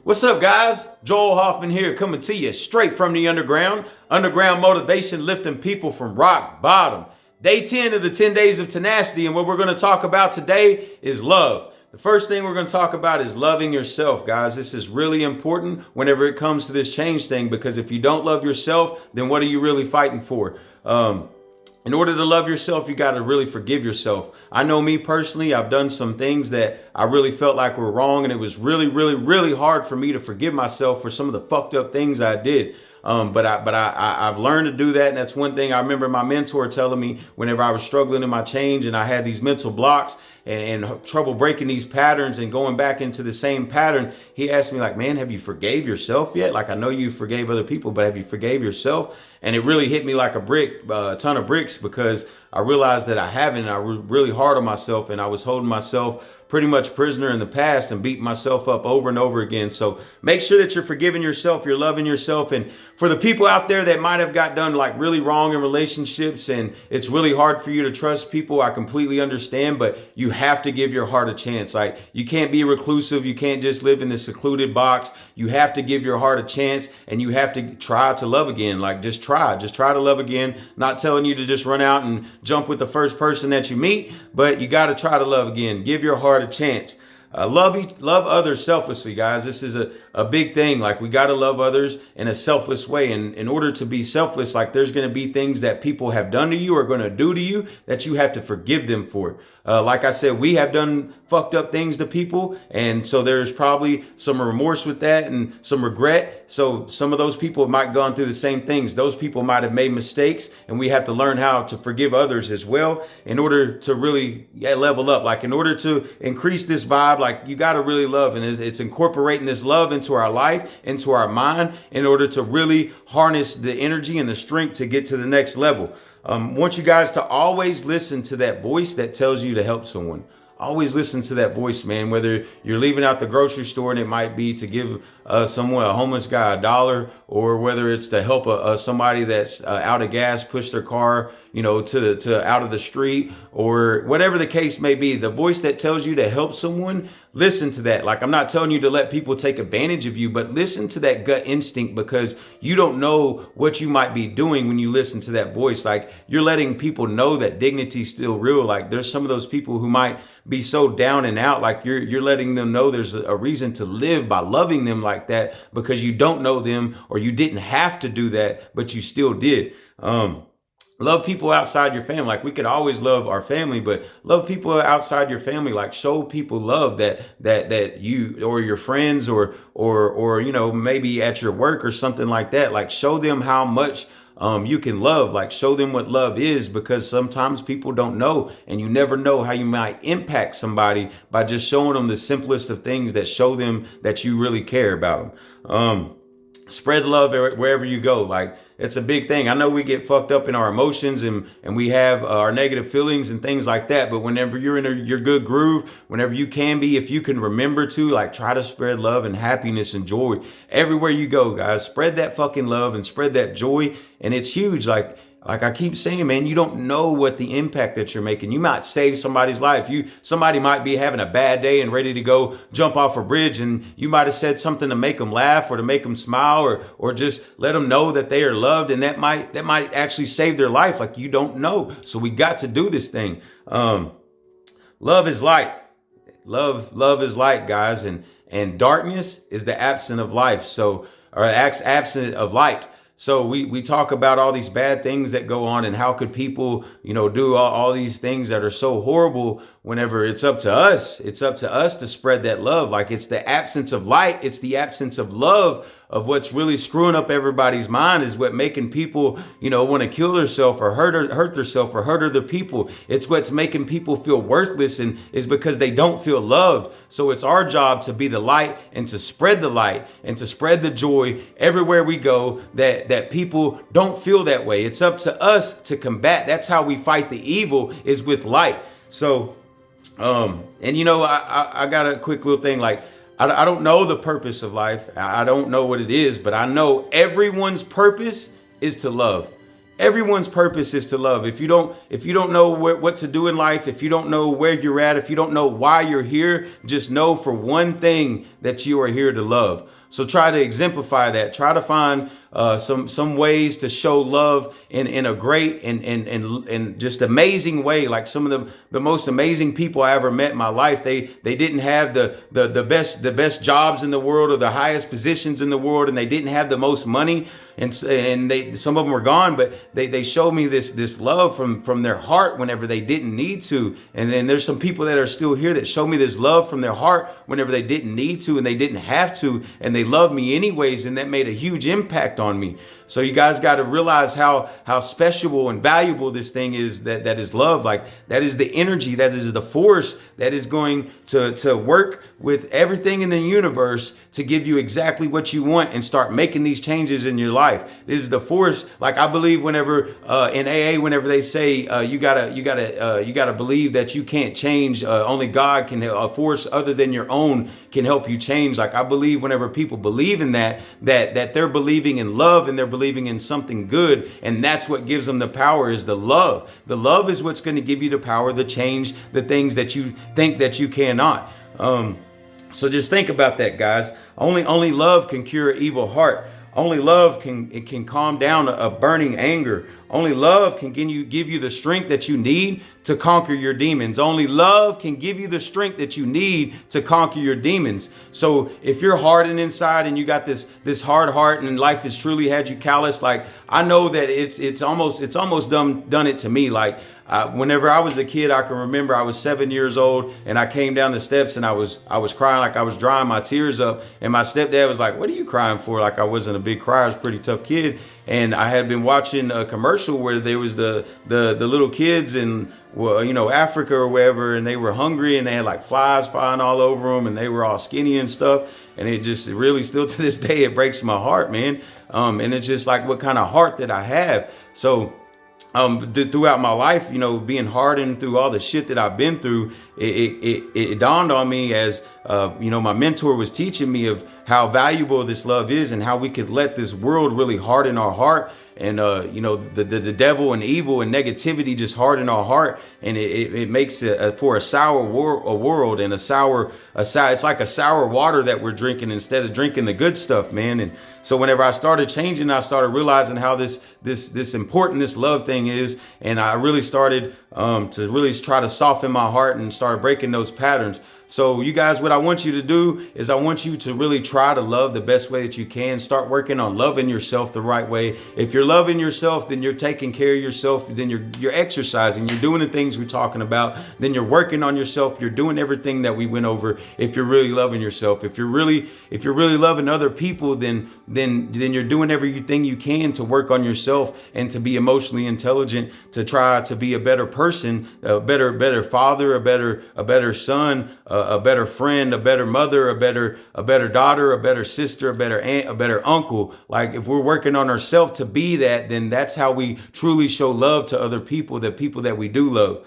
What's up, guys? Joel Hoffman here, coming to you straight from the underground. Underground motivation, lifting people from rock bottom. Day 10 of the 10 days of tenacity, and what we're going to talk about today is love. The first thing we're going to talk about is loving yourself, guys. This is really important whenever it comes to this change thing, because if you don't love yourself, then what are you really fighting for? In order to love yourself, you got to really forgive yourself. I know me personally, I've done some things that I really felt like were wrong, and it was really hard for me to forgive myself for some of the fucked up things I did. But I've learned to do that, and that's one thing I remember my mentor telling me whenever I was struggling in my change and I had these mental blocks and trouble breaking these patterns and going back into the same pattern. He asked me, like, man, have you forgave yourself yet? Like, I know you forgave other people, but have you forgave yourself? And it really hit me like a ton of bricks, because I realized that I haven't, and I was really hard on myself, and I was holding myself pretty much prisoner in the past and beating myself up over and over again. So make sure that you're forgiving yourself, you're loving yourself. And for the people out there that might have got done like really wrong in relationships and it's really hard for you to trust people, I completely understand, but you have to give your heart a chance. Like, you can't be reclusive. You can't just live in this secluded box. You have to give your heart a chance, and you have to try to love again. Like, just try to love again. Not telling you to just run out and jump with the first person that you meet, but you got to try to love again. Give your heart a chance. Love others selflessly, guys. This is a big thing. Like, we got to love others in a selfless way. And in order to be selfless, like, there's going to be things that people have done to you or going to do to you that you have to forgive them for. Like I said, we have done fucked up things to people. And so there's probably some remorse with that and some regret. So some of those people might have gone through the same things. Those people might have made mistakes, and we have to learn how to forgive others as well in order to really level up. Like, in order to increase this vibe, like, you got to really love, and it's incorporating this love into our life, into our mind, in order to really harness the energy and the strength to get to the next level. I want you guys to always listen to that voice that tells you to help someone. Always listen to that voice, man. Whether you're leaving out the grocery store and it might be to give someone, a homeless guy, $1, or whether it's to help somebody that's out of gas, push their car, to out of the street, or whatever the case may be. The voice that tells you to help someone, listen to that. Like, I'm not telling you to let people take advantage of you, but listen to that gut instinct, because you don't know what you might be doing when you listen to that voice. Like, you're letting people know that dignity is still real. Like, there's some of those people who might be so down and out. Like, you're letting them know there's a reason to live by loving them like that, because you don't know them, or you didn't have to do that, but you still did. Love people outside your family. Like, we could always love our family, but love people outside your family. Like, show people love that you or your friends or maybe at your work or something like that. Like, show them how much you can love. Like, show them what love is, because sometimes people don't know, and you never know how you might impact somebody by just showing them the simplest of things that show them that you really care about them. Spread love wherever you go. Like, it's a big thing. I know we get fucked up in our emotions and we have our negative feelings and things like that. But whenever you're in your good groove, whenever you can be, if you can remember to, like, try to spread love and happiness and joy everywhere you go, guys. Spread that fucking love and spread that joy. And it's huge. Like I keep saying, man, you don't know what the impact that you're making. You might save somebody's life. Somebody might be having a bad day and ready to go jump off a bridge, and you might have said something to make them laugh or to make them smile or just let them know that they are loved, and that might actually save their life. Like, you don't know. So we got to do this thing. Love is light. Love is light, guys, and darkness is the absence of life. So, or absent of light. So we talk about all these bad things that go on, and how could people, do all these things that are so horrible, whenever it's up to us. It's up to us to spread that love. Like, it's the absence of light. It's the absence of love of what's really screwing up everybody's mind, is what making people, want to kill themselves or hurt themselves or hurt other people. It's what's making people feel worthless, and is because they don't feel loved. So it's our job to be the light and to spread the light and to spread the joy everywhere we go, that people don't feel that way. It's up to us to combat. That's how we fight the evil, is with light. So, I got a quick little thing. Like, I don't know the purpose of life. I don't know what it is, but I know everyone's purpose is to love. Everyone's purpose is to love. If you don't know what to do in life, if you don't know where you're at, if you don't know why you're here, just know for one thing that you are here to love. So try to exemplify that. Try to find some ways to show love in a great and just amazing way. Like some of the most amazing people I ever met in my life, they didn't have the best jobs in the world or the highest positions in the world, and they didn't have the most money, and some of them were gone, but they showed me this love from their heart whenever they didn't need to. And then there's some people that are still here that show me this love from their heart whenever they didn't need to and they didn't have to, and they loved me anyways, and that made a huge impact on me. So you guys got to realize how special and valuable this thing is, that is love. Like, that is the energy, that is the force that is going to work with everything in the universe to give you exactly what you want and start making these changes in your life. This is the force. Like, I believe whenever in AA, whenever they say you gotta believe that you can't change, only God can, a force other than your own can help you change. Like, I believe whenever people believe in that they're believing in love, and they're believing in something good, and that's what gives them the power, is the love. The love is what's going to give you the power to change the things that you think that you cannot. So just think about that, guys. Only love can cure an evil heart. Only love can calm down a burning anger. Only love can give you the strength that you need to conquer your demons. Only love can give you the strength that you need to conquer your demons. So if you're hardened inside and you got this hard heart and life has truly had you callous, like, I know that it's almost done it to me. Like, whenever I was a kid, I can remember I was 7 years old and I came down the steps and I was crying, like I was drying my tears up. And my stepdad was like, "What are you crying for?" Like, I wasn't a big crier. I was a pretty tough kid. And I had been watching a commercial where there was the little kids in, well, Africa or wherever, and they were hungry and they had like flies flying all over them and they were all skinny and stuff. And it really, still to this day, it breaks my heart, man. And it's just like, what kind of heart that I have. So throughout my life, being hardened through all the shit that I've been through, it dawned on me as, my mentor was teaching me of how valuable this love is and how we could let this world really harden our heart. And, the devil and evil and negativity just harden our heart. And it makes it for a sour world and it's like a sour water that we're drinking instead of drinking the good stuff, man. And so whenever I started changing, I started realizing how this important this love thing is. And I really started to really try to soften my heart and start breaking those patterns. So you guys, what I want you to do is I want you to really try to love the best way that you can. Start working on loving yourself the right way. If you're loving yourself, then you're taking care of yourself. Then you're exercising. You're doing the things we're talking about. Then you're working on yourself. You're doing everything that we went over. If you're really loving yourself, if you're really loving other people, then you're doing everything you can to work on yourself and to be emotionally intelligent, to try to be a better person, a better father, a better son, a better friend, a better mother, a better daughter, a better sister, a better aunt, a better uncle. Like, if we're working on ourselves to be that, then that's how we truly show love to other people, the people that we do love.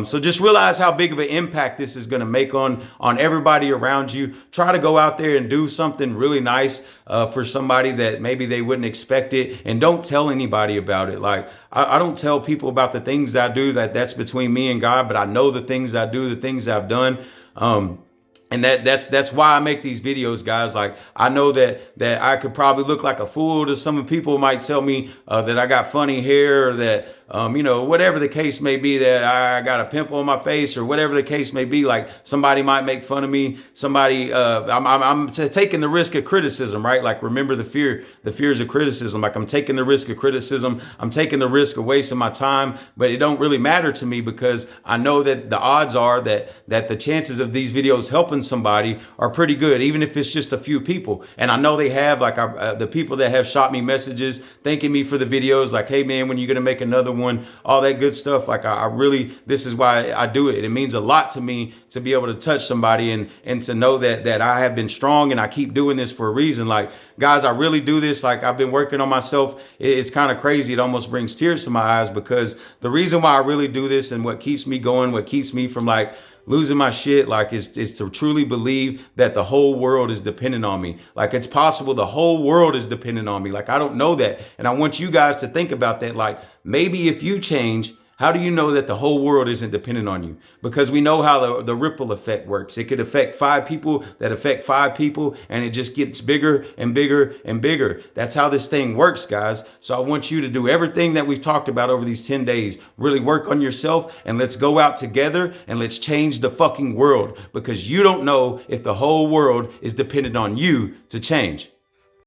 So just realize how big of an impact this is going to make on everybody around you. Try to go out there and do something really nice for somebody that maybe they wouldn't expect it. And don't tell anybody about it. Like, I don't tell people about the things I do, that's between me and God, but I know the things I do, the things I've done. And that's why I make these videos, guys. Like, I know that I could probably look like a fool to some people. Might tell me that I got funny hair, or that whatever the case may be, that I got a pimple on my face, or whatever the case may be. Like, somebody might make fun of me. Somebody, I'm taking the risk of criticism, right? Like, remember the fears of criticism. Like, I'm taking the risk of criticism. I'm taking the risk of wasting my time, but it don't really matter to me, because I know that the odds are that the chances of these videos helping somebody are pretty good, even if it's just a few people. And I know they have, like, the people that have shot me messages thanking me for the videos, like, "Hey man, when you gonna make another one?" All that good stuff. Like, I really, this is why I do it. It means a lot to me to be able to touch somebody and to know that I have been strong and I keep doing this for a reason. Like, guys, I really do this. Like, I've been working on myself. It's kind of crazy. It almost brings tears to my eyes, because the reason why I really do this and what keeps me going, what keeps me from like losing my shit, like is to truly believe that the whole world is dependent on me. Like it's possible the whole world is dependent on me. Like I don't know that. And I want you guys to think about that. Like maybe if you change, how do you know that the whole world isn't dependent on you? Because we know how the ripple effect works. It could affect 5 people that affect 5 people, and it just gets bigger and bigger and bigger. That's how this thing works, guys. So I want you to do everything that we've talked about over these 10 days. Really work on yourself, and let's go out together and let's change the fucking world, because you don't know if the whole world is dependent on you to change.